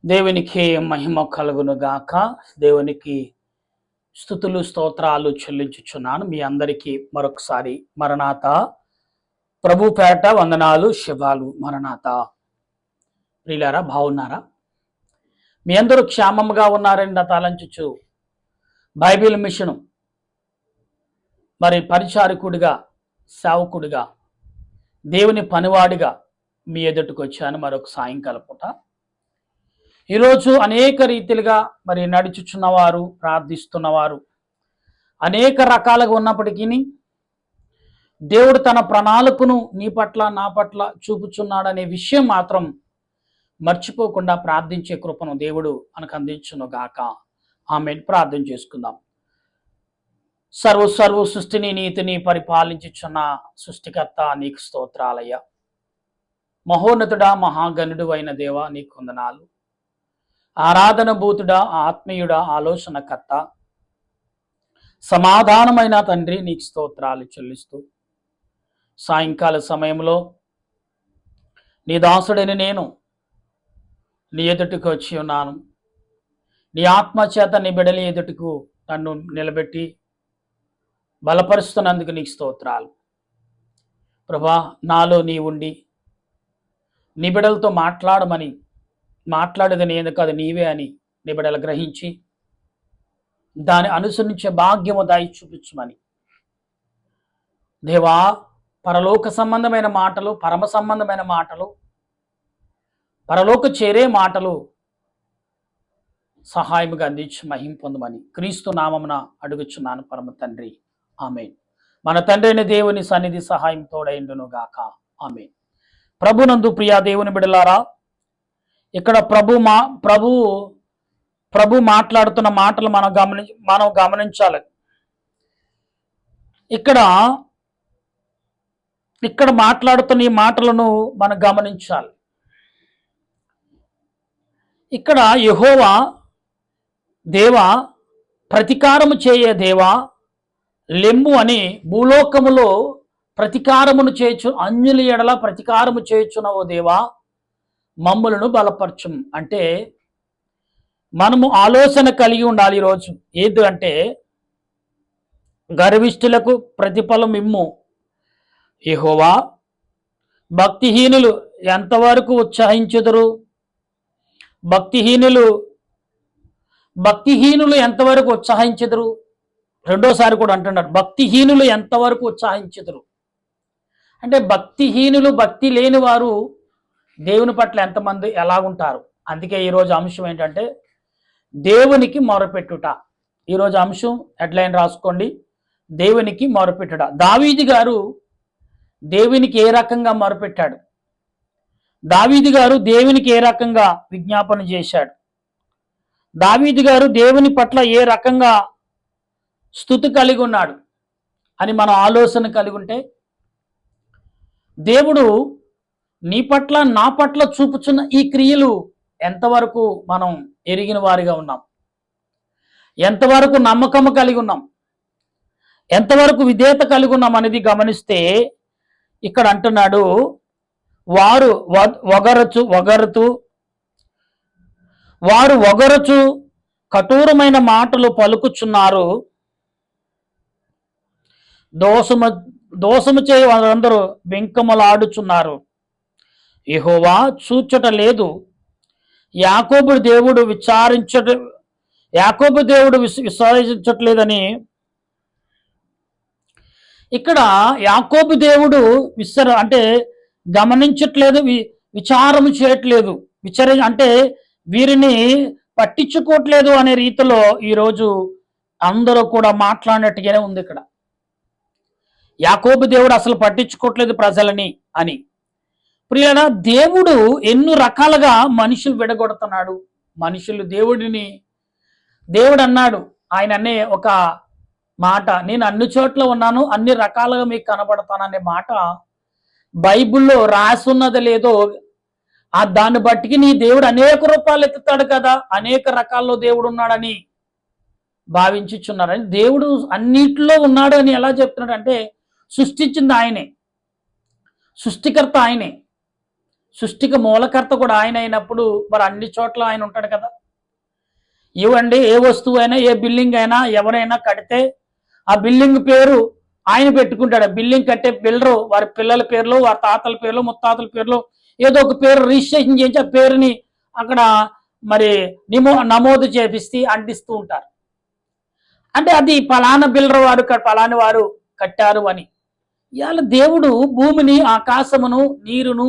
దేవునికి మహిమ కలుగును గాక. దేవునికి స్తుతులు స్తోత్రాలు చెల్లించుచున్నాను. మీ అందరికీ మరొకసారి మరణాత ప్రభు పేట వందనాలు శుభాలు. మరణాత ప్రియులారా, బాగున్నారా? మీ అందరూ క్షేమంగా ఉన్నారని తలంచుచు బైబిల్ మిషను మరి పరిచారకుడిగా, సేవకుడిగా, దేవుని పనివాడిగా మీ ఎదుటికి వచ్చాను మరొక సాయంకాల పూట. ఈరోజు అనేక రీతిలుగా మరి నడుచుచున్నవారు, ప్రార్థిస్తున్నవారు అనేక రకాలుగా ఉన్నప్పటికీ దేవుడు తన ప్రణాళికను నీ పట్ల నా పట్ల చూపుచున్నాడనే విషయం మాత్రం మర్చిపోకుండా ప్రార్థించే కృపను దేవుడు మనకు అందించును గాక. ఆమె ప్రార్థన చేసుకుందాం. సర్వ సృష్టిని నీతిని పరిపాలించుచున్న సృష్టికర్త నీకు స్తోత్రాలయ్య. మహోన్నతుడా, మహాగణుడు అయిన దేవా నీకు వందనాలు. ఆరాధన భూతుడా, ఆత్మీయుడా, ఆలోచనకర్త, సమాధానమైన తండ్రి నీకు స్తోత్రాలు చెల్లిస్తూ సాయంకాల సమయంలో నీ దాసుడని నేను నీ ఎదుటికి వచ్చి ఉన్నాను. నీ ఆత్మచేత నీ బిడలి ఎదుటికు నన్ను నిలబెట్టి బలపరుస్తున్నందుకు నీకు స్తోత్రాలు ప్రభా. నాలో నీ ఉండి నీ బిడలతో మాట్లాడేది నేను కాదు నీవే అని నీ బిడలు గ్రహించి దాన్ని అనుసరించే భాగ్యము దాయి చూపించమని దేవా, పరలోక సంబంధమైన మాటలు, పరమ సంబంధమైన మాటలు, పరలోక చేరే మాటలు సహాయముగా అందించి మహిం పొందమని క్రీస్తు నామమున అడుగుచున్నాను పరమ తండ్రి. ఆమేన్. మన తండ్రి అయిన దేవుని సన్నిధి సహాయం తోడైండును గాక. ఆమేన్. ప్రభునందు ప్రియా దేవుని బిడలారా, ఇక్కడ ప్రభు మాట్లాడుతున్న మాటలు మనం గమనించాలి. ఇక్కడ మాట్లాడుతున్న ఈ మాటలను మనం గమనించాలి. ఇక్కడ యెహోవా దేవా, ప్రతీకారము చేయే దేవా లెమ్ము అని భూలోకములో ప్రతీకారమును చేయొచ్చు, అన్యుల ఎడల ప్రతీకారము చేయొచ్చునవో దేవా మమ్ములను బలపరచుం. అంటే మనము ఆలోచన కలిగి ఉండాలి ఈరోజు. ఏది అంటే గర్విష్ఠులకు ప్రతిఫలం ఇమ్ము యెహోవా. భక్తిహీనులు ఎంతవరకు ఉత్సాహించుదురు? భక్తిహీనులు ఎంతవరకు ఉత్సాహించుదురు? రెండోసారి కూడా అంటున్నారు, భక్తిహీనులు ఎంతవరకు ఉత్సాహించుదురు. అంటే భక్తిహీనులు, భక్తి లేని వారు దేవుని పట్ల ఎంతమంది ఎలాగుంటారు. అందుకే ఈరోజు అంశం ఏంటంటే దేవునికి మొరపెట్టుట. ఈరోజు అంశం హెడ్లైన్ రాసుకోండి, దేవునికి మొరపెట్టుట. దావీదు గారు దేవునికి ఏ రకంగా మొరపెట్టాడు? దావీదు గారు దేవునికి ఏ రకంగా విజ్ఞాపన చేశాడు? దావీదు గారు దేవుని పట్ల ఏ రకంగా స్తుతి కలిగి ఉన్నాడు అని మనం ఆలోచన కలిగి ఉంటే, దేవుడు నీ పట్ల నా పట్ల చూపుచున్న ఈ క్రియలు ఎంతవరకు మనం ఎరిగిన వారిగా ఉన్నాం, ఎంతవరకు నమ్మకం కలిగి ఉన్నాం, ఎంతవరకు విధేయత కలిగి ఉన్నాం అనేది గమనిస్తే ఇక్కడ అంటున్నాడు, వారు ఒగరచు కఠోరమైన మాటలు పలుకుచున్నారు. దోషము చేయ వారందరూ బెంకములాడుచున్నారు. యెహోవా చూచుట లేదు, యాకోబు దేవుడు విచారించట్లేదని. ఇక్కడ యాకోబు దేవుడు అంటే గమనించట్లేదు, విచారము చేయట్లేదు, అంటే వీరిని పట్టించుకోవట్లేదు అనే రీతిలో ఈరోజు అందరూ కూడా మాట్లాడినట్టుగానే ఉంది. ఇక్కడ యాకోబు దేవుడు అసలు పట్టించుకోవట్లేదు ప్రజలని అని. ప్రియులారా, దేవుడు ఎన్ని రకాలుగా మనుషులు విడగొడుతున్నాడు. మనుషులు దేవుడు అన్నాడు, ఆయన అనే ఒక మాట, నేను అన్ని చోట్ల ఉన్నాను, అన్ని రకాలుగా మీకు కనబడతాను అనే మాట బైబిల్లో రాసున్నది లేదో దాన్ని బట్టికి నీ దేవుడు అనేక రూపాలు ఎత్తుతాడు కదా, అనేక రకాల్లో దేవుడు ఉన్నాడని భావించుచున్నారని. దేవుడు అన్నిటిలో ఉన్నాడు అని ఎలా చెప్తున్నాడు అంటే, సృష్టించింది ఆయనే, సృష్టికర్త ఆయనే. సృష్టికి మూలకర్త కూడా ఆయన అయినప్పుడు మరి అన్ని చోట్ల ఆయన ఉంటాడు కదా. ఇవ్వండి, ఏ వస్తువు అయినా ఏ బిల్డింగ్ అయినా ఎవరైనా కడితే ఆ బిల్డింగ్ పేరు ఆయన పెట్టుకుంటాడు. బిల్డింగ్ కట్టే బిల్డరు వారి పిల్లల పేర్లు, వారి తాతల పేర్లు, ముత్తాతల పేర్లు ఏదో ఒక పేరు రిజిస్ట్రేషన్ చేయించి ఆ పేరుని అక్కడ మరి నమోదు చేపిస్తే అంటిస్తూ ఉంటారు. అంటే అది పలానా బిల్డర్ వారు పలాని వారు కట్టారు అని. ఇవాళ దేవుడు భూమిని, ఆకాశమును, నీరును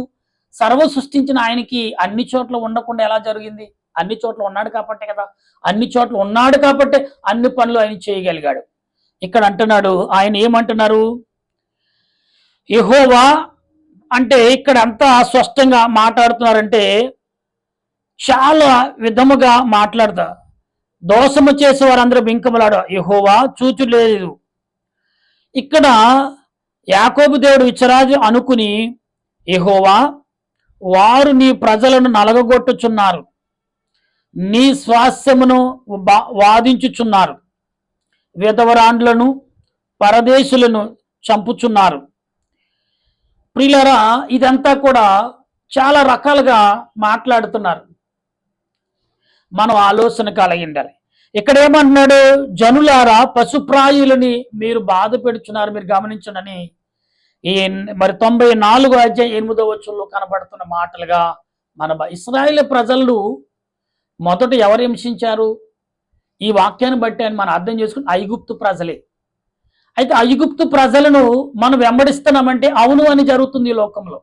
సర్వ సృష్టించిన ఆయనకి అన్ని చోట్ల ఉండకుండా ఎలా జరిగింది? అన్ని చోట్ల ఉన్నాడు కాబట్టే కదా. అన్ని చోట్ల ఉన్నాడు కాబట్టి అన్ని పనులు ఆయన చేయగలిగాడు. ఇక్కడ అంటున్నాడు, ఆయన ఏమంటున్నారు? యెహోవా అంటే ఇక్కడ అంతా స్పష్టంగా మాట్లాడుతున్నారంటే చాలా విధముగా మాట్లాడతా. దోషము చేసే వారందరూ బింకములాడు, యెహోవా చూచులేదు. ఇక్కడ యాకోబు దేవుడు విచ్చరాజు అనుకుని, యెహోవా వారు నీ ప్రజలను నలగగొట్టుచున్నారు, నీ స్వాస్యమును వాదించుచున్నారు, విధవరాండ్లను పరదేశులను చంపుచున్నారు. ప్రియులారా, ఇదంతా కూడా చాలా రకాలుగా మాట్లాడుతున్నారు. మనం ఆలోచన కలిగి ఉండాలి. ఇక్కడ ఏమంటున్నాడు? జనులారా పశుప్రాయులని మీరు బాధ పెడుచున్నారు, మీరు గమనించండి. ఈ మరి 94 అధ్యాయం 8వ వచనంలో కనబడుతున్న మాటలుగా మన ఇశ్రాయేలు ప్రజలు మొదట ఎవరు హింసించారు? ఈ వాక్యాన్ని బట్టి అని మనం అర్థం చేసుకుని ఐగుప్తు ప్రజలే. అయితే ఐగుప్తు ప్రజలను మనం వెంబడిస్తున్నామంటే అవును అని జరుగుతుంది ఈ లోకంలో.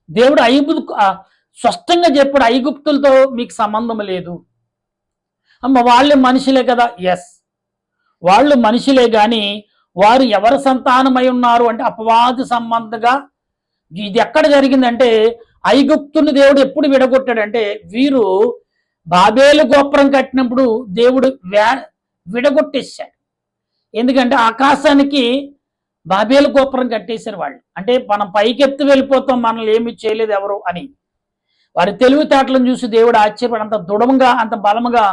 దేవుడు స్పష్టంగా చెప్పాడు, ఐగుప్తులతో మీకు సంబంధం లేదు. అమ్మ వాళ్ళు మనుషులే కదా. ఎస్, వాళ్ళు మనుషులే, కానీ వారు ఎవరి సంతానమై ఉన్నారు అంటే అపవాది సంబంధంగా. ఇది ఎక్కడ జరిగిందంటే ఐగుప్తుని దేవుడు ఎప్పుడు విడగొట్టాడంటే వీరు బాబేలు గోపురం కట్టినప్పుడు దేవుడు విడగొట్టేశాడు. ఎందుకంటే ఆకాశానికి బాబేలు గోపురం కట్టేశారు వాళ్ళు. అంటే మనం పైకెత్తి వెళ్ళిపోతాం, మనల్ని ఏమి చేయలేదు ఎవరు అని. వారి తెలివితేటలను చూసి దేవుడు ఆశ్చర్యపడి అంత దృఢంగా అంత బలముగా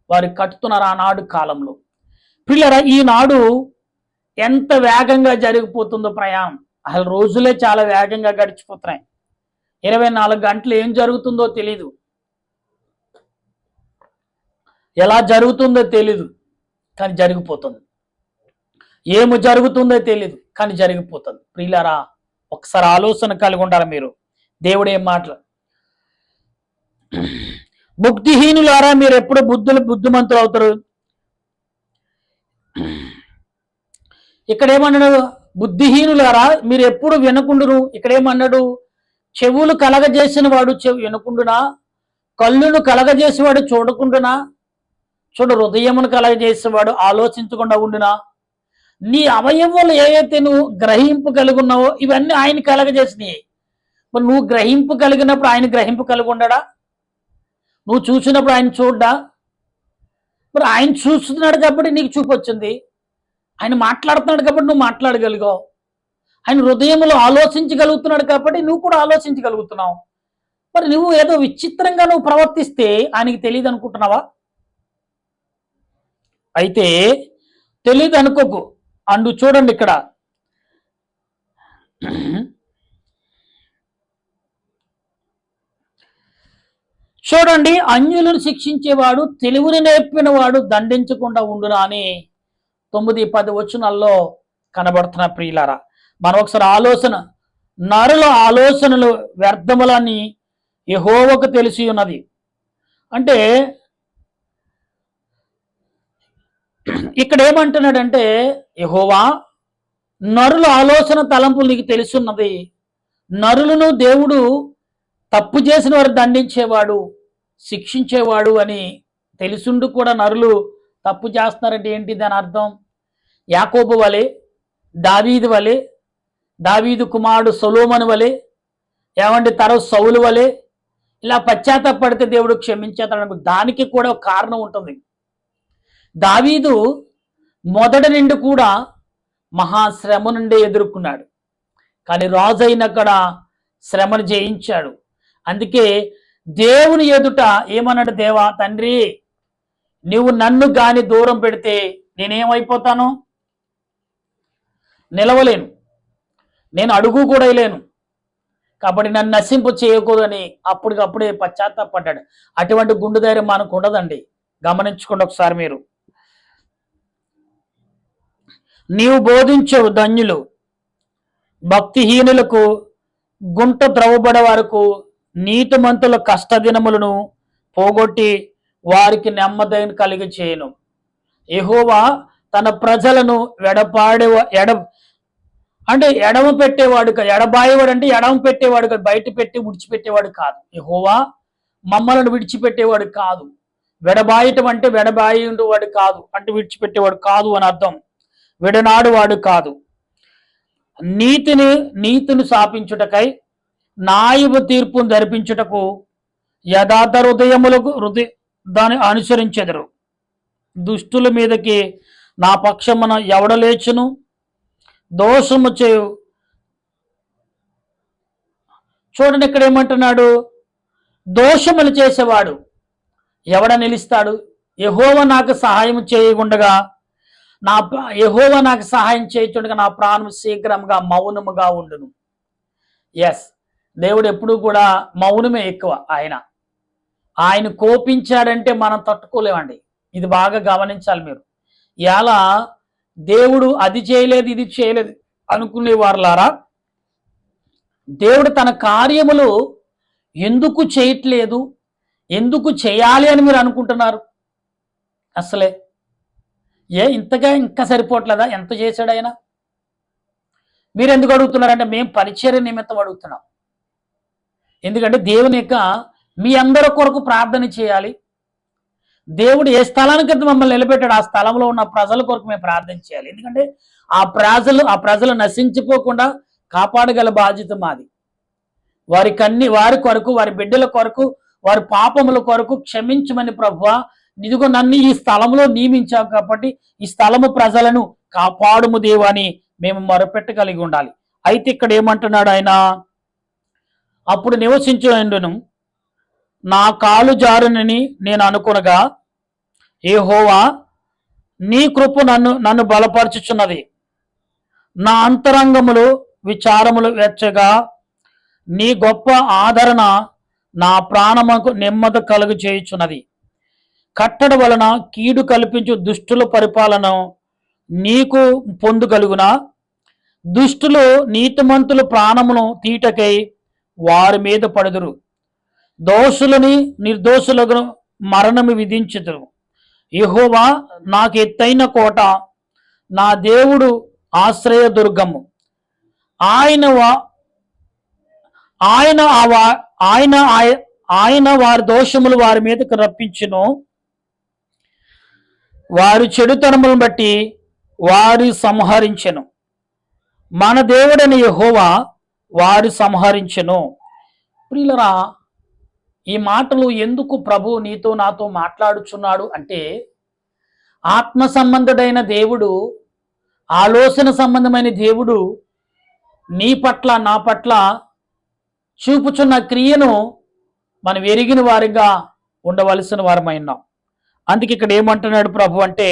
వారు కట్టుతున్నారు ఆనాడు కాలంలో. పిల్లరా, ఈనాడు ఎంత వేగంగా జరిగిపోతుందో ప్రయాణం. అసలు రోజులే చాలా వేగంగా గడిచిపోతున్నాయి. 24 గంటలు ఏం జరుగుతుందో తెలీదు, ఎలా జరుగుతుందో తెలీదు, కానీ జరిగిపోతుంది. ఏమి జరుగుతుందో తెలీదు, కానీ జరిగిపోతుంది. ప్రియులారా, ఒకసారి ఆలోచన కలిగి ఉండాలి మీరు. దేవుడు ఏం మాటలు, బుద్ధిహీనులారా మీరు ఎప్పుడు బుద్ధిమంతులు అవుతారు. ఇక్కడ ఏమన్నాడు? బుద్ధిహీనులారా మీరు ఎప్పుడు వినకుండును. ఇక్కడ ఏమన్నాడు? చెవులు కలగజేసిన వాడు వినకుండునా, కళ్ళును కలగజేసేవాడు చూడకుండునా, హృదయమును కలగజేసేవాడు ఆలోచించకుండా ఉండునా. నీ అవయవాలు ఏవైతే నువ్వు గ్రహింపు కలిగి ఉన్నావో ఇవన్నీ ఆయన కలగజేసినాయి. మరి నువ్వు గ్రహింపు కలిగినప్పుడు ఆయన గ్రహింపు కలిగి ఉండడా? నువ్వు చూసినప్పుడు ఆయన చూడ్డా? మరి ఆయన చూస్తున్నాడు కాబట్టి నీకు చూపు వచ్చింది. ఆయన మాట్లాడుతున్నాడు కాబట్టి నువ్వు మాట్లాడగలిగావు. ఆయన హృదయంలో ఆలోచించగలుగుతున్నాడు కాబట్టి నువ్వు కూడా ఆలోచించగలుగుతున్నావు. మరి నువ్వు ఏదో విచిత్రంగా నువ్వు ప్రవర్తిస్తే ఆయనకి తెలియదు అనుకుంటున్నావా? అయితే తెలియదు అనుకోకు. అందు చూడండి ఇక్కడ చూడండి, అన్యులను శిక్షించేవాడు తెలివిని నేర్పిన వాడు దండించకుండా ఉండునా అని 9-10 వచనాల్లో కనబడుతున్న. ప్రియులారా, మనం ఒకసారి ఆలోచన, నరుల ఆలోచనలు వ్యర్థములని యెహోవాకు తెలిసి ఉన్నది. అంటే ఇక్కడ ఏమంటున్నాడంటే, యెహోవా నరుల ఆలోచన తలంపులు నీకు తెలుసున్నది. నరులను దేవుడు తప్పు చేసిన వారు దండించేవాడు, శిక్షించేవాడు అని తెలుసుండు కూడా నరులు తప్పు చేస్తున్నారంటే ఏంటి దాని అర్థం? యాకోబు వలె, దావీదు వలె, దావీదు కుమారుడు సొలొమోను వలె, ఏమంటే తర్వాత సౌలు వలె ఇలా పశ్చాత్తాపడితే దేవుడు క్షమించేతాడు. దానికి కూడా ఒక కారణం ఉంటుంది. దావీదు మొదటి నుండి కూడా మహాశ్రమ నుండి ఎదుర్కొన్నాడు, కానీ రాజు అయినక్కడ శ్రమను జయించాడు. అందుకే దేవుని ఎదుట ఏమన్నాడు? దేవా తండ్రి, నువ్వు నన్ను గాని దూరం పెడితే నేనేమైపోతాను? నిలవలేను, నేను అడుగు కూడా లేను. కాబట్టి నన్ను నశింపు చేయకూడదని అప్పటికప్పుడే పశ్చాత్తాపడ్డాడు. అటువంటి గుండె ధైర్యం మనకు ఉండదండి. గమనించుకోండి ఒకసారి మీరు. నీవు బోధించవు ధన్యులు, భక్తిహీనులకు గుంట త్రవ్వబడే వరకు నీతిమంతుల కష్టదినములను పోగొట్టి వారికి నెమ్మదిని కలిగి చేయను. యెహోవా తన ప్రజలను ఎడమ పెట్టేవాడు కాదు, ఎడబాయేవాడు అంటే ఎడమ పెట్టేవాడు కాదు, బయట పెట్టి విడిచిపెట్టేవాడు కాదు. యెహోవా మమ్మలను విడిచిపెట్టేవాడు కాదు. వెడబాయటం అంటే వెడబాయేవాడు కాదు, అంటే విడిచిపెట్టేవాడు కాదు అని అర్థం. విడనాడు వాడు కాదు. నీతిని స్థాపించుటకై న్యాయపు తీర్పును జరిపించుటకు యథార్థ హృదయములకు దాన్ని అనుసరించెదరు. దుష్టుల మీదకి నా పక్షమున ఎవడలేచును? దోషము చేయు. చూడండి ఇక్కడ ఏమంటున్నాడు, దోషములు చేసేవాడు ఎవడ నిలుస్తాడు? యెహోవా నాకు సహాయం చేయకుండగా యెహోవా నాకు సహాయం చేయుచుండగా నా ప్రాణం శీఘ్రంగా మౌనముగా ఉండును. ఎస్, దేవుడు ఎప్పుడు కూడా మౌనమే ఎక్కువ. ఆయన కోపించాడంటే మనం తట్టుకోలేమండి. ఇది బాగా గమనించాలి మీరు. ఇలా దేవుడు అది చేయలేదు ఇది చేయలేదు అనుకునే వారులారా, దేవుడు తన కార్యములు ఎందుకు చేయట్లేదు, ఎందుకు చేయాలి అని మీరు అనుకుంటున్నారు? అసలే ఇంకా సరిపోవట్లేదా? ఎంత చేశాడు ఆయన? మీరు ఎందుకు అడుగుతున్నారంటే మేము పరిచర్య నిమిత్తం అడుగుతున్నాం. ఎందుకంటే దేవుని యొక్క మీ అందరి కొరకు ప్రార్థన చేయాలి. దేవుడు ఏ స్థలానికి మమ్మల్ని నిలబెట్టాడు ఆ స్థలంలో ఉన్న ప్రజల కొరకు మేము ప్రార్థన చేయాలి. ఎందుకంటే ఆ ప్రజలు నశించిపోకుండా కాపాడగల బాధ్యత మాది. వారి కొరకు, వారి బిడ్డల కొరకు, వారి పాపముల కొరకు క్షమించమని ప్రభువా, ఇదిగో నన్ను ఈ స్థలంలో నియమించావు కాబట్టి ఈ స్థలము ప్రజలను కాపాడుము దేవా అని మేము మొరపెట్టగలిగి ఉండాలి. అయితే ఇక్కడ ఏమంటున్నాడు ఆయన, అప్పుడు నివసించును నా కాలు జారునని నేను అనుకునగా యెహోవా నీ కృప నన్ను బలపరచుచున్నది. నా అంతరంగములు విచారములు వెచ్చగా నీ గొప్ప ఆదరణ నా ప్రాణముకు నెమ్మది కలుగు చేయుచున్నది. కట్టడ వలన కీడు కల్పించు దుష్టుల పరిపాలన నీకు పొందుగలుగునా? దుష్టులు నీతిమంతుల ప్రాణమును తీటకై వారి మీద పడుదురు. దోషులని నిర్దోషులకు మరణము విధించుదురు. యెహోవా నాకు ఎత్తైన కోట, నా దేవుడు ఆశ్రయ దుర్గము. ఆయన వారి దోషములు వారి మీదకు రప్పించును. వారి చెడుతనములను బట్టి వారి సంహరించెను. మన దేవుడని యెహోవా వారి సంహరించెను. ప్రియులరా, ఈ మాటలు ఎందుకు ప్రభు నీతో నాతో మాట్లాడుచున్నాడు అంటే, ఆత్మ సంబంధుడైన దేవుడు, ఆలోచన సంబంధమైన దేవుడు నీ పట్ల నా పట్ల చూపుచున్న క్రియను మనం ఎరిగిన వారిగా ఉండవలసిన వారమైనాం. అందుకే ఇక్కడ ఏమంటున్నాడు ప్రభు అంటే,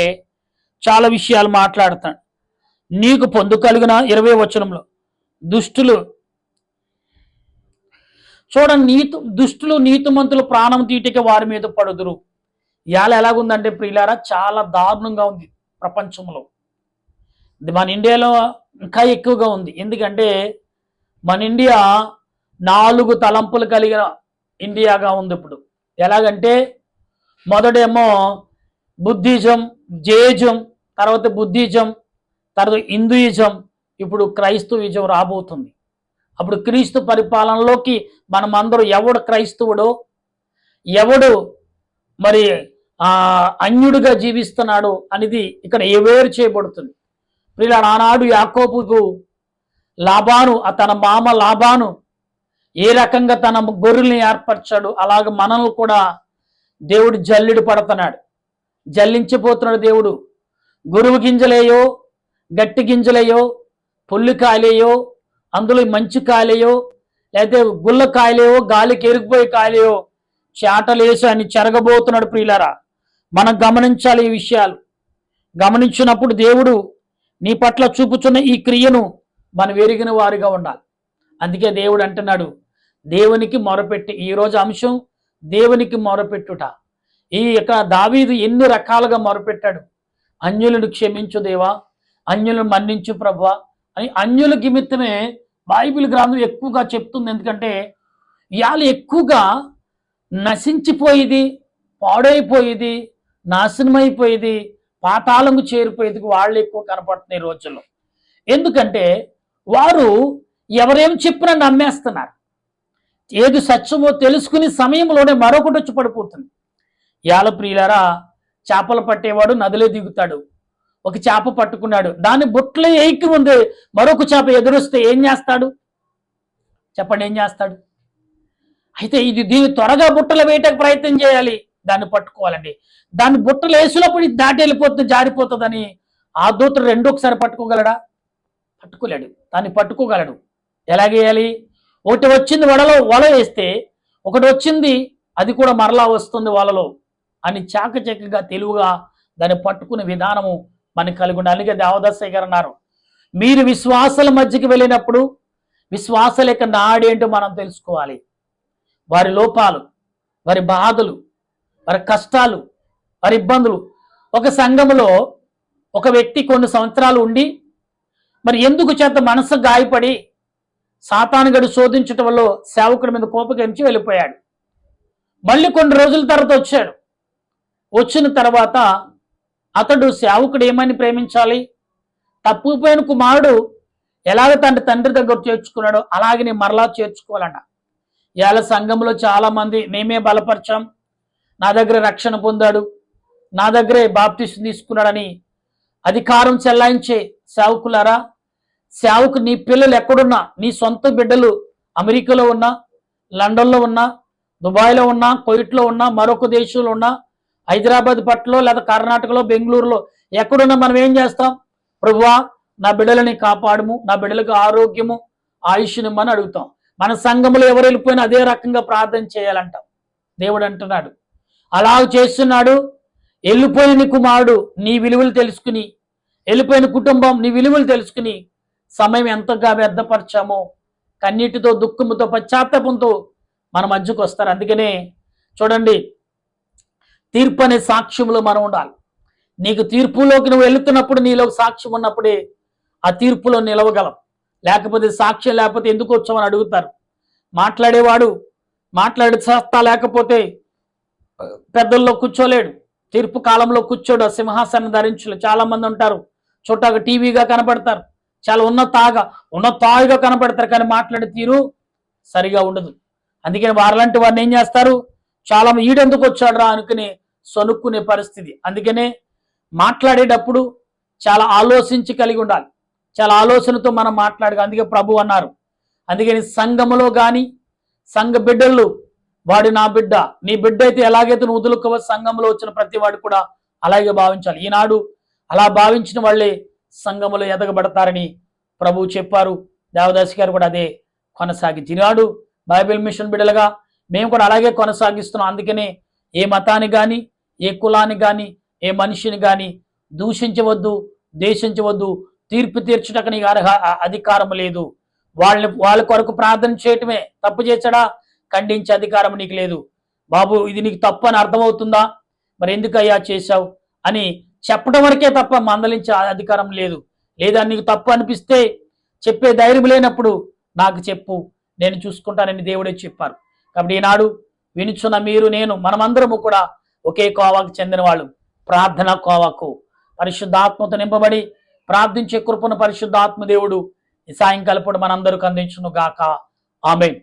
చాలా విషయాలు మాట్లాడతాడు. నీకు పొందు కలిగిన 20వ వచనంలో దుష్టులు చూడండి, దుష్టులు నీతిమంతులు ప్రాణం తీటికి వారి మీద పడుదురు. ఇవాళ ఎలాగుందంటే ప్రియులారా, చాలా దారుణంగా ఉంది ప్రపంచంలో. ఇది మన ఇండియాలో ఇంకా ఎక్కువగా ఉంది. ఎందుకంటే మన ఇండియా 4 తలంపులు కలిగిన ఇండియాగా ఉంది ఇప్పుడు. ఎలాగంటే మొదటేమో బుద్ధిజం, జైనిజం, తర్వాత బుద్ధిజం, తర్వాత హిందూయిజం, ఇప్పుడు క్రైస్తవిజం రాబోతుంది. అప్పుడు క్రీస్తు పరిపాలనలోకి మనం అందరూ ఎవడు క్రైస్తవుడో, ఎవడు మరి అన్యుడిగా జీవిస్తున్నాడు అనేది ఇక్కడ వేరు చేయబడుతుంది. ప్రియులారా, ఆనాడు యాకోబుకు తన మామ లాబాను ఏ రకంగా తన గొర్రెల్ని ఏర్పరచాడు, అలాగ మనల్ని కూడా దేవుడు జల్లిడు పడుతున్నాడు, జల్లించిపోతున్నాడు. దేవుడు గురువు గింజలేయో, గట్టి గింజలేయో, పుల్లి కాయలేయో, అందులో మంచి కాయలేయో, లేకపోతే గుల్ల కాయలేయో, గాలికి ఎరిగిపోయే కాయలేయో చాటలేసి అని చెరగబోతున్నాడు. ప్రియులారా, మనం గమనించాలి ఈ విషయాలు. గమనించినప్పుడు దేవుడు నీ పట్ల చూపుచున్న ఈ క్రియను మనం ఎరిగిన వారిగా ఉండాలి. అందుకే దేవుడు అంటున్నాడు, దేవునికి మొరపెట్టి, ఈరోజు అంశం దేవునికి మొరపెట్టుట. ఈ యొక్క దావీదు ఎన్ని రకాలుగా మొరపెట్టాడు. అన్యులను క్షమించు దేవా, అన్యులను మన్నించు ప్రభువా అని అన్యుల నిమిత్తమే బైబిల్ గ్రంథం ఎక్కువగా చెప్తుంది. ఎందుకంటే ఇవాళ ఎక్కువగా నశించిపోయేది, పాడైపోయేది, నాశనమైపోయేది, పాతాళంకు చేరిపోయేది వాళ్ళు ఎక్కువ కనపడుతున్నాయి ఈ రోజుల్లో. ఎందుకంటే వారు ఎవరేం చెప్పినా నమ్మేస్తున్నారు. ఏది సత్యమో తెలుసుకుని సమయంలోనే మరొకటి వచ్చి పడిపోతుంది. ఇవాళ ప్రియులారా, చేపలు పట్టేవాడు నదిలో దిగుతాడు. ఒక చేప పట్టుకున్నాడు, దాన్ని బుట్టలో ఏకి ఉంది, మరొక చేప ఎదురొస్తే ఏం చేస్తాడు చెప్పండి? ఏం చేస్తాడు? అయితే దీన్ని త్వరగా బుట్టలో వేయటానికి ప్రయత్నం చేయాలి, దాన్ని పట్టుకోవాలండి. దాన్ని బుట్టలు వేసినప్పుడు ఇది దాటి వెళ్ళిపోతుంది, జారిపోతుందని ఆ దూతడు రెండోసారి పట్టుకోగలడా? పట్టుకోలేడు. దాన్ని పట్టుకోగలడు. ఎలాగేయాలి? ఒకటి వచ్చింది వల వేస్తే, ఒకటి వచ్చింది అది కూడా మరలా వస్తుంది వలలో అని చాకచక్కగా తెలివిగా దాన్ని పట్టుకునే విధానము మనకి కలిగి ఉండాలి. అందుకే దేవదాసయ్య గారు అన్నారు, మీరు విశ్వాసాల మధ్యకి వెళ్ళినప్పుడు విశ్వాసాల యొక్క నాడేంటో మనం తెలుసుకోవాలి. వారి లోపాలు, వారి బాధలు, వారి కష్టాలు, వారి ఇబ్బందులు. ఒక సంఘములో ఒక వ్యక్తి కొన్ని సంవత్సరాలు ఉండి మరి ఎందుకు చేత మనసు గాయపడి సాతానుగడు శోధించటం వల్ల సేవకుడి మీద కోపగించి వెళ్ళిపోయాడు. మళ్ళీ కొన్ని రోజుల తర్వాత వచ్చాడు. వచ్చిన తర్వాత అతడు సేవకుడు ఏమని ప్రేమించాలి? తప్పిపోయిన కుమారుడు ఎలాగ తండ్రి దగ్గర చేర్చుకున్నాడో అలాగే నేను మరలా చేర్చుకోవాలంట. ఇవాళ సంఘంలో చాలా మంది మేమే బలపరిచాం, నా దగ్గర రక్షణ పొందాడు, నా దగ్గరే బాప్తిసం తీసుకున్నాడని అధికారం చెల్లాయించే సేవకులారా, సేవకు నీ పిల్లలు ఎక్కడున్నా, నీ సొంత బిడ్డలు అమెరికాలో ఉన్నా, లండన్లో ఉన్నా, దుబాయ్లో ఉన్నా, కువైట్లో ఉన్నా, మరొక దేశంలో ఉన్నా, హైదరాబాద్ పట్టలో లేదా కర్ణాటకలో, బెంగళూరులో ఎక్కడున్నా మనం ఏం చేస్తాం? ప్రభువా నా బిడ్డలని కాపాడము, నా బిడ్డలకు ఆరోగ్యము ఆయుష్నిమ్మని అడుగుతాం. మన సంఘంలో ఎవరు వెళ్ళిపోయినా అదే రకంగా ప్రార్థన చేయాలంటాం. దేవుడు అంటున్నాడు, అలా చేస్తున్నాడు. వెళ్ళిపోయిన నీ కుమారుడు నీ విలువలు తెలుసుకుని, వెళ్ళిపోయిన కుటుంబం నీ విలువలు తెలుసుకుని సమయం ఎంతగా వ్యర్థపరచామో కన్నీటితో, దుఃఖంతో, పశ్చాత్తాపంతో మన మధ్యకు వస్తారు. అందుకనే చూడండి, తీర్పు అనే సాక్ష్యంలో మనం ఉండాలి. నీకు తీర్పులోకి నువ్వు వెళుతున్నప్పుడు నీలో సాక్ష్యం ఉన్నప్పుడే ఆ తీర్పులో నిలవగలం. లేకపోతే సాక్ష్యం లేకపోతే ఎందుకు వచ్చామని అడుగుతారు. మాట్లాడేవాడు మాట్లాడి చేస్తా లేకపోతే పెద్దల్లో కూర్చోలేడు, తీర్పు కాలంలో కూర్చోడు, సింహాసనం ధరించలు. చాలా మంది ఉంటారు, చుట్టాగా టీవీగా కనపడతారు, చాలా ఉన్నతాయిగా కనపడతారు, కానీ మాట్లాడే తీరు సరిగా ఉండదు. అందుకని వారిలాంటి వారిని ఏం చేస్తారు? చాలా ఈడెందుకు వచ్చాడు రా అనుకుని సొనుక్కునే పరిస్థితి. అందుకనే మాట్లాడేటప్పుడు చాలా ఆలోచించి కలిగి ఉండాలి, చాలా ఆలోచనతో మనం మాట్లాడగా. అందుకే ప్రభు అన్నారు, అందుకని సంఘములో కానీ సంఘ బిడ్డలు, వాడు నా బిడ్డ, నీ బిడ్డ అయితే ఎలాగైతే నువ్వు వదులుకోవో సంఘంలో వచ్చిన ప్రతి వాడు కూడా అలాగే భావించాలి. ఈనాడు అలా భావించిన వాళ్ళే సంఘములో ఎదగబడతారని ప్రభువు చెప్పారు. దేవదాసి గారు కూడా అదే కొనసాగించి ఈనాడు బైబిల్ మిషన్ బిడ్డలుగా మేము కూడా అలాగే కొనసాగిస్తున్నాం. అందుకనే ఏ మతాన్ని కానీ, ఏ కులాన్ని కానీ, ఏ మనిషిని కానీ దూషించవద్దు, ద్వేషించవద్దు. తీర్పు తీర్చుటకు నీకు అధికారం లేదు. వాళ్ళ కొరకు ప్రార్థన చేయటమే. తప్పు చేశాడా ఖండించే అధికారం నీకు లేదు. బాబు ఇది నీకు తప్పు అని అర్థమవుతుందా, మరి ఎందుకయ్యా చేశావు అని చెప్పడం వరకే తప్ప మందలించే అధికారం లేదు. లేదా నీకు తప్పు అనిపిస్తే చెప్పే ధైర్యం లేనప్పుడు నాకు చెప్పు, నేను చూసుకుంటానని దేవుడే చెప్పారు. కాబట్టి ఈనాడు వినుచున్న మీరు, నేను, మనమందరము కూడా ఒకే కోవాకు చెందిన వాళ్ళు. ప్రార్థన కోవాకు పరిశుద్ధాత్మతో నింపబడి ప్రార్థించే కృపను పరిశుద్ధాత్మ దేవుడు ఈ సాయంకాలపూట మనందరికి అందించును గాక. ఆమేన్.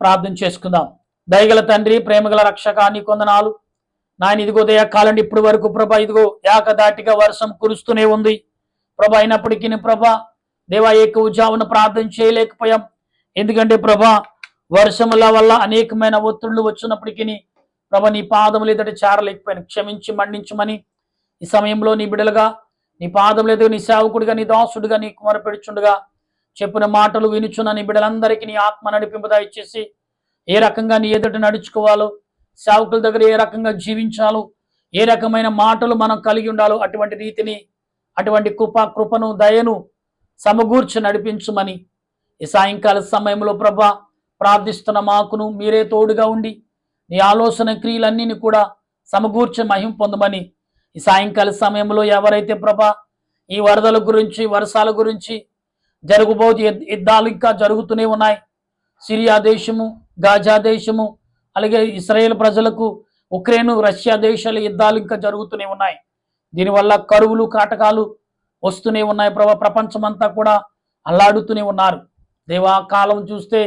ప్రార్థన చేసుకుందాం. దయగల తండ్రి, ప్రేమగల రక్షక, నీ కొందనాలు నాయన. ఇదిగో దయకాలండి ఇప్పటి వరకు ప్రభా, ఇదిగో ఏకదాటిగా వర్షం కురుస్తూనే ఉంది ప్రభా. అయినప్పటికీ ప్రభా దేవా ఎక్కువ జామున ప్రార్థన చేయలేకపోయాం. ఎందుకంటే ప్రభా వర్షముల వల్ల అనేకమైన ఒత్తిళ్లు వచ్చినప్పటికీ ప్రభా నీ పాదములు ఎదుట చేరలేకపోయాను. క్షమించి మన్నించమని ఈ సమయంలో నీ బిడ్డలుగా నీ పాదములు ఎదుగు నీ సేవకుడిగా, నీ దాసుడిగా, నీ కుమారపెడుచుండగా చెప్పిన మాటలు వినుచున్న నీ బిడ్డలందరికీ నీ ఆత్మ నడిపింపు దయచేసి ఏ రకంగా నీ ఎదుట నడుచుకోవాలో, సేవకుల దగ్గర ఏ రకంగా జీవించాలో, ఏ రకమైన మాటలు మనం కలిగి ఉండాలో అటువంటి రీతిని, అటువంటి కృపను, దయను సమకూర్చి నడిపించమని ఈ సాయంకాల సమయంలో ప్రభా ప్రార్థిస్తున్న మాకును మీరే తోడుగా ఉండి నీ ఆలోచన క్రియలన్నీ కూడా సమకూర్చి మహిమ పొందమని ఈ సాయంకాల సమయంలో ఎవరైతే ప్రభా ఈ వరదల గురించి వర్షాల గురించి జరగబోతు యుద్ధాలు ఇంకా జరుగుతూనే ఉన్నాయి. సిరియా దేశము, గాజా దేశము, అలాగే ఇస్రాయేల్ ప్రజలకు ఉక్రెయిన్, రష్యా దేశాల యుద్ధాలు ఇంకా జరుగుతూనే ఉన్నాయి. దీనివల్ల కరువులు కాటకాలు వస్తూనే ఉన్నాయి ప్రభా. ప్రపంచమంతా కూడా అల్లాడుతూనే ఉన్నారు. దేవా, కాలం చూస్తే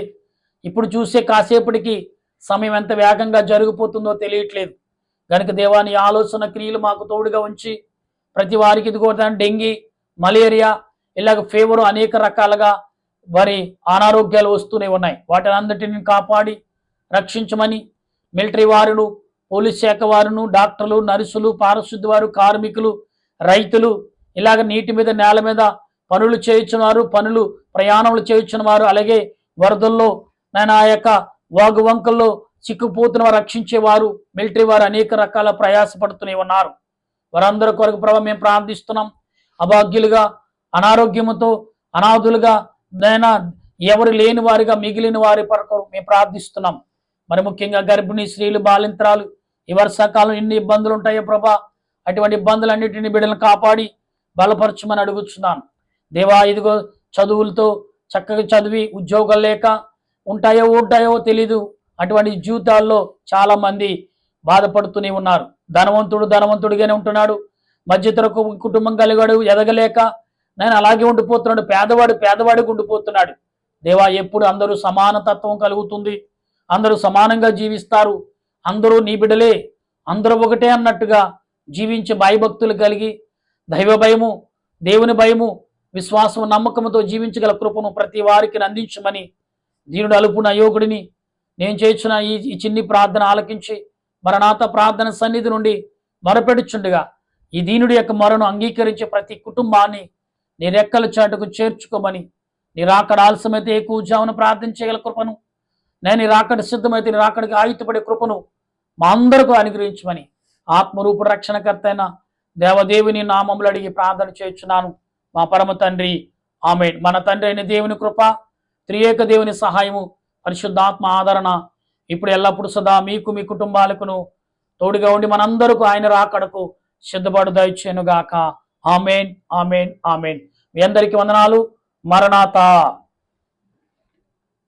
ఇప్పుడు చూసే కాసేపటికి సమయం ఎంత వేగంగా జరిగిపోతుందో తెలియట్లేదు. కనుక దేవా, నీ ఆలోచన క్రియలు మాకు తోడుగా ఉంచి ప్రతి వారికి ఇదిగో డెంగీ, మలేరియా, ఇలాగ ఫీవర్ అనేక రకాలుగా వారి అనారోగ్యాలు వస్తూనే ఉన్నాయి. వాటిని అన్నిటిని కాపాడి రక్షించమని మిలిటరీ వారును, పోలీస్ శాఖ వారును, డాక్టర్లు, నర్సులు, పారిశుద్ధ వారు, కార్మికులు, రైతులు, ఇలాగ నీటి మీద నేల మీద పనులు చేయించున్నారు, ప్రయాణములు చేయించున్నవారు, అలాగే వరదల్లో నేను ఆ యొక్క వాగు వంకల్లో చిక్కుపోతున్న వారు రక్షించేవారు, మిలిటరీ వారు అనేక రకాల ప్రయాసపడుతూనే ఉన్నారు. వారందరి కొరకు ప్రభావ మేము ప్రార్థిస్తున్నాం. అభాగ్యులుగా, అనారోగ్యముతో, అనాథులుగా, నైనా ఎవరు లేని వారిగా మిగిలిన వారి కొరకు మేము ప్రార్థిస్తున్నాం. మరి ముఖ్యంగా గర్భిణీ స్త్రీలు, బాలింత్రాలు, ఈ వర్షాకాలం ఎన్ని ఇబ్బందులు ఉంటాయో ప్రభా, అటువంటి ఇబ్బందులన్నింటినీ బిడ్డలను కాపాడి బలపరచమని అడుగుతున్నాను. దేవా, ఇదిగో చదువులతో చక్కగా చదివి ఉద్యోగాలు లేక ఉంటాయో తెలీదు, అటువంటి జీవితాల్లో చాలా మంది బాధపడుతూనే ఉన్నారు. ధనవంతుడిగానే ఉంటున్నాడు, మధ్యతరగతి కుటుంబం కలిగాడు, ఎదగలేక నేను అలాగే ఉండిపోతున్నాడు, పేదవాడికి ఉండిపోతున్నాడు. దేవా, ఎప్పుడు అందరూ సమానతత్వం కలుగుతుంది, అందరూ సమానంగా జీవిస్తారు, అందరూ నీ బిడ్డలే, అందరూ ఒకటే అన్నట్టుగా జీవించే భయభక్తులు కలిగి దైవ భయము, దేవుని భయము, విశ్వాసం, నమ్మకంతో జీవించగల కృపను ప్రతి వారికి అందించమని దీనుడు అలుపున యోగుడిని నేను చేసిన ఈ చిన్ని ప్రార్థన ఆలకించి మరణాత ప్రార్థన సన్నిధి నుండి మొరపెడుచుండగా ఈ దీనుడి యొక్క మొరను అంగీకరించే ప్రతి కుటుంబాన్ని నీ రెక్కల చాటుకు చేర్చుకోమని, నీ రాకడ ఆలస్యమైతే కూజామును ప్రార్థించగల కృపను, నేను నీ రాకడ సిద్ధమైతే నీ రాకడికి ఆయుధపడే కృపను మా అందరికీ అనుగ్రహించమని ఆత్మరూప రక్షణకర్త అయిన దేవదేవుని నామములు అడిగి ప్రార్థన చేయుచున్నాను మా పరమ తండ్రి, ఆమేన్. మన తండ్రి అయిన దేవుని కృప, త్రియేక దేవుని సహాయము, పరిశుద్ధాత్మ ఆదరణ ఇప్పుడు ఎల్లప్పుడు సదా మీకు మీ కుటుంబాలకును తోడుగా ఉండి మనందరకు ఆయన రాకడకు సిద్ధపడు దయచేయునుగాక. ఆమేన్, ఆమేన్, ఆమేన్. మీ అందరికీ వందనాలు. మరణాత.